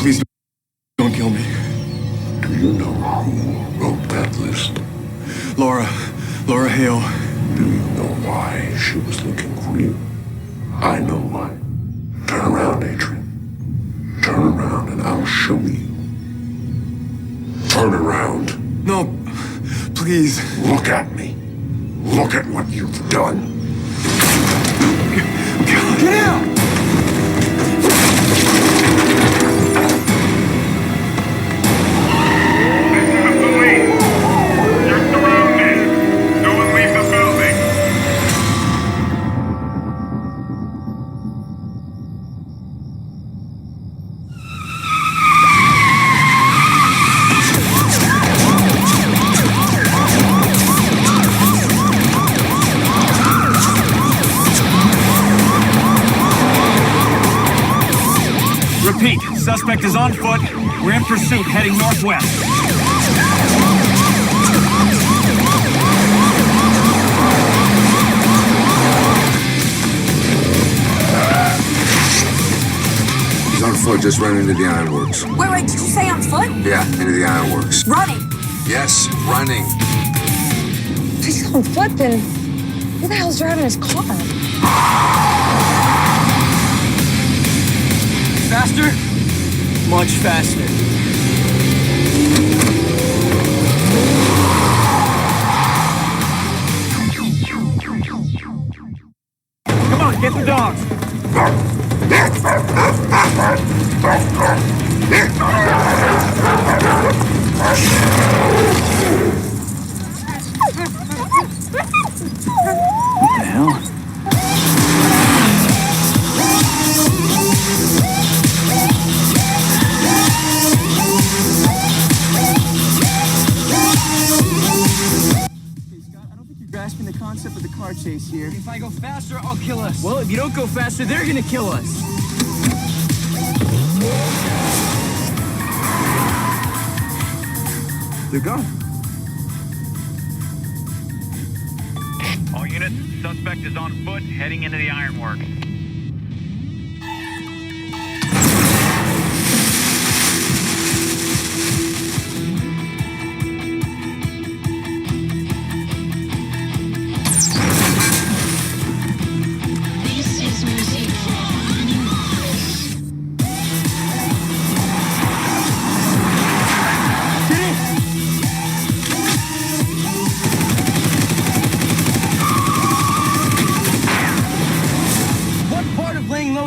Please don't kill me. Do you know who wrote that list? Laura Hale. Do you know why she was looking for you? I know why. Turn around, Adrian. Turn around and I'll show you. Turn around. No, please. Look at me. Look at what you've done. Get out! Repeat, suspect is on foot. We're in pursuit, heading northwest. He's on foot, just running into the ironworks. Wait, did you say on foot? Yeah, into the ironworks. Running. Yes, running. If he's on foot, then who the hell's driving his car? Faster? Much faster. Come on, get the dogs. What the hell? Grasping the concept of the car chase here. If I go faster, I'll kill us. Well, if you don't go faster, they're gonna kill us. They're gone. All units, suspect is on foot, heading into the ironworks.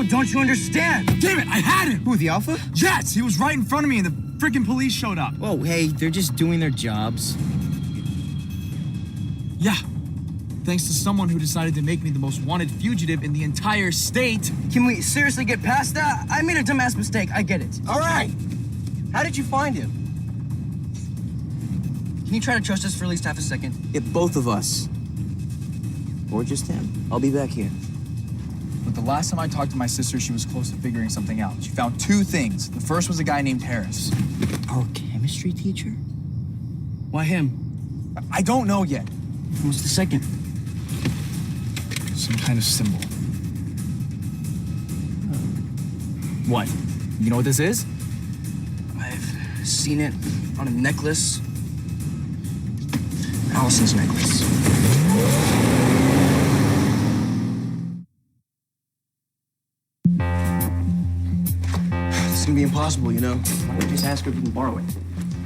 Don't you understand? Damn it, I had him! Who, the Alpha? Yes, he was right in front of me and the freaking police showed up. Oh, hey, they're just doing their jobs. Yeah. Thanks to someone who decided to make me the most wanted fugitive in the entire state. Can we seriously get past that? I made a dumbass mistake, I get it. All right. How did you find him? Can you try to trust us for at least half a second? Yeah, both of us. Or just him. I'll be back here. But the last time I talked to my sister, she was close to figuring something out. She found two things. The first was a guy named Harris. Our chemistry teacher? Why him? I don't know yet. What's the second? Some kind of symbol. What? You know what this is? I've seen it on a necklace. Allison's necklace. It's gonna be impossible, you know. Why don't you just ask her if you can borrow it?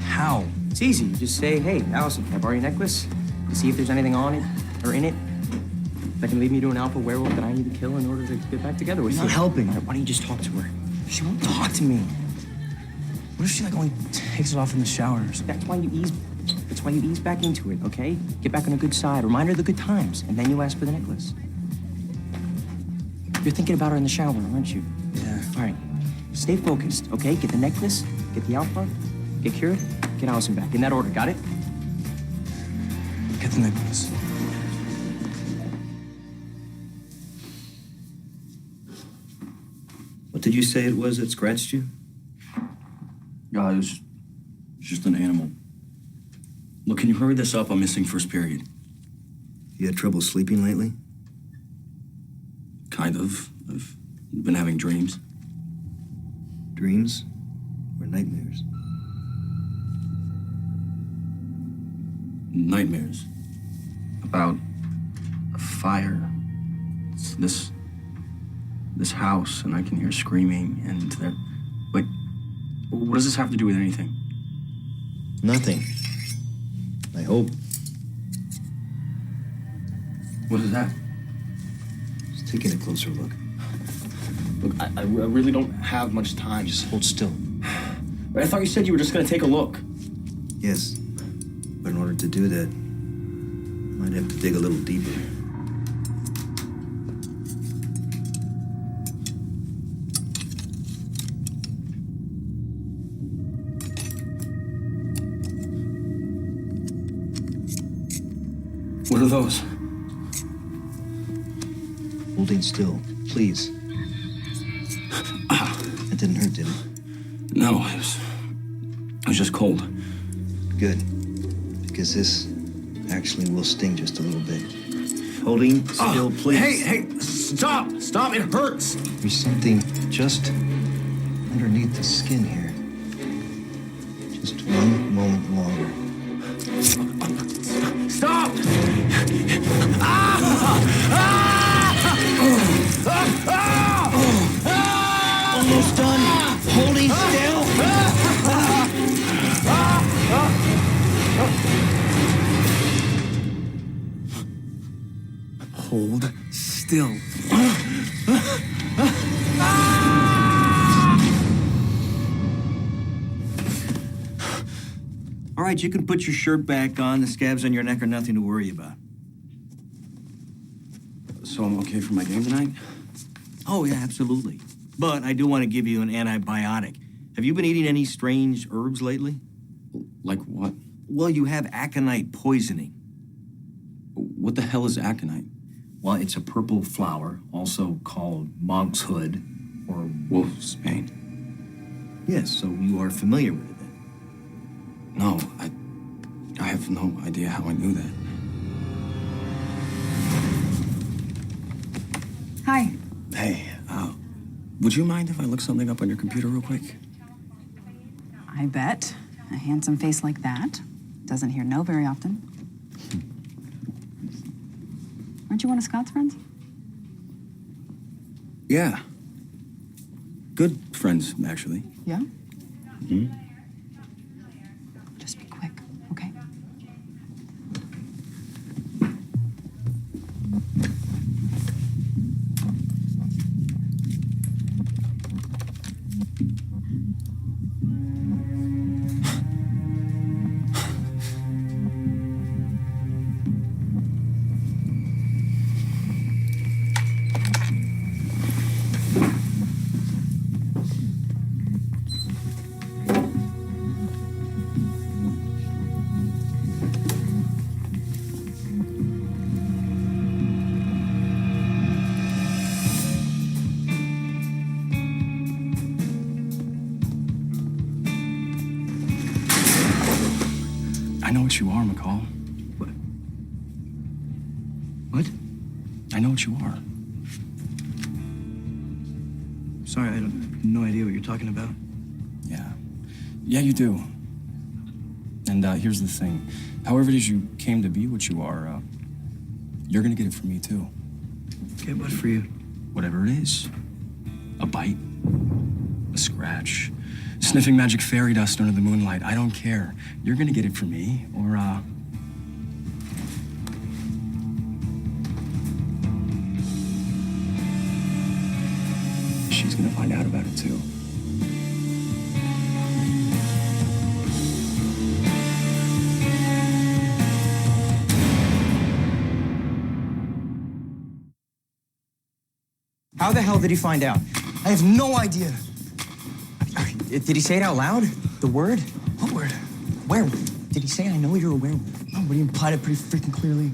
How? It's easy. You just say, hey, Allison, can I borrow your necklace? To see if there's anything on it or in it that can lead me to an alpha werewolf that I need to kill in order to get back together with you. You're not helping. Why don't you just talk to her? She won't talk to me. What if she only takes it off in the shower or something? That's why you ease back into it, okay? Get back on a good side. Remind her of the good times, and then you ask for the necklace. You're thinking about her in the shower, aren't you? Yeah. All right. Stay focused, okay? Get the necklace, get the alpha, get cured, get Allison back. In that order, got it? Get the necklace. What did you say it was that scratched you? It's just an animal. Look, can you hurry this up? I'm missing first period. You had trouble sleeping lately? Kind of. I've been having dreams. Dreams? or nightmares? Nightmares. About a fire. It's this house, and I can hear screaming, and they're... Like, what does this have to do with anything? Nothing. I hope. What is that? Just taking a closer look. Look, I really don't have much time. Just hold still. But I thought you said you were just gonna take a look. Yes. But in order to do that, I might have to dig a little deeper. What are those? Holding still, please. That didn't hurt, did it? No, it was just cold. Good. Because this actually will sting just a little bit. Holding still, please. Hey, stop! Stop, it hurts! There's something just underneath the skin here. Just one moment longer. Stop! Almost done. Holding still. Hold still. All right, you can put your shirt back on. The scabs on your neck are nothing to worry about. So I'm okay for my game tonight? Oh, yeah, absolutely. But I do want to give you an antibiotic. Have you been eating any strange herbs lately? Like what? Well, you have aconite poisoning. What the hell is aconite? Well, it's a purple flower, also called monk's hood or wolf's bane. Yes, so you are familiar with it then? No, I have no idea how I knew that. Hi. Hey, would you mind if I look something up on your computer real quick? I bet. A handsome face like that doesn't hear no very often. Aren't you one of Scott's friends? Yeah. Good friends, actually. Yeah? Hmm? Just be quick, okay? I know what you are, McCall. What? What? I know what you are. Sorry, I have no idea what you're talking about. Yeah. Yeah, you do. And here's the thing. However it is you came to be what you are, you're gonna get it from me, too. Okay, what for you? Whatever it is. A bite. A scratch. Sniffing magic fairy dust under the moonlight. I don't care. You're gonna get it from me, or, she's gonna find out about it, too. How the hell did he find out? I have no idea. Did he say it out loud? The word? What word? Werewolf. Did he say, I know you're a werewolf? No, but he implied it pretty freaking clearly.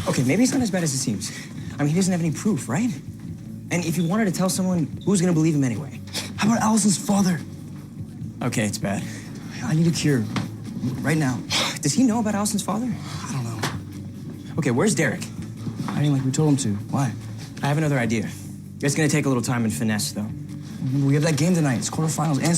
Okay, maybe it's not as bad as it seems. I mean, he doesn't have any proof, right? And if he wanted to tell someone, who's gonna believe him anyway? How about Allison's father? Okay, it's bad. I need a cure. Right now. Does he know about Allison's father? I don't know. Okay, where's Derek? Hiding like we told him to. Why? I have another idea. It's gonna take a little time and finesse, though. Remember, we have that game tonight. It's quarterfinals and